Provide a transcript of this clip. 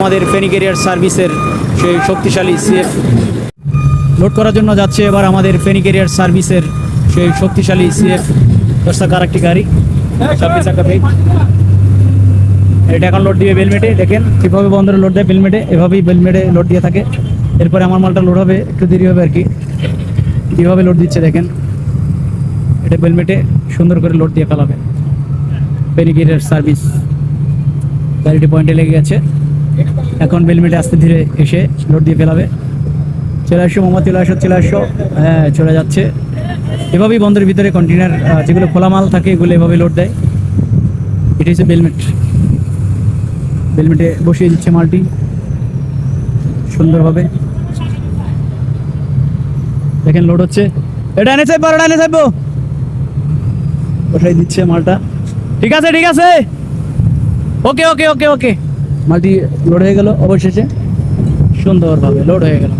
আমাদের ফেনী ক্যারিয়ার সার্ভিসের সেই শক্তিশালী সিএফ লোড করার জন্য যাচ্ছে এবার আমাদের ফেনী ক্যারিয়ার সার্ভিসের সেই শক্তিশালী সিএফ 10 চাকার একটি গাড়ি 26 চাকা ব্রেক। এটা এখন লোড দিবে বেলমেটে। দেখেন কীভাবে বন্দরে লোড দেয় বেলমেটে, এভাবেই বেলমেটে লোড দিয়ে থাকে। এরপরে আমার মালটা লোড হবে, একটু দেরি হবে আর কি। কীভাবে লোড দিচ্ছে দেখেন, এটা বেলমেটে সুন্দর করে লোড দিয়ে ফেলাবে। ফেনী ক্যারিয়ার সার্ভিস গাড়িটি পয়েন্টে লেগে গেছে, এখন বেলমেটে আস্তে ধীরে এসে লোড দিয়ে ফেলাবে। চলে আসো মোহাম্মদ, চলে আসো। হ্যাঁ, চলে যাচ্ছে। এভাবেই বন্দরের ভিতরে কন্টেনার যেগুলো খোলা মাল থাকে এগুলো এভাবে লোড দেয়। এটা হচ্ছে বেলমেটে বসিয়ে দিচ্ছে মালটি সুন্দরভাবে। দেখেন লোড হচ্ছে, এটা এনে চাইবো বসাই দিচ্ছে মালটা। ঠিক আছে ওকে মালটি লোড হয়ে গেল, অবশেষে সুন্দরভাবে লোড হয়ে গেল।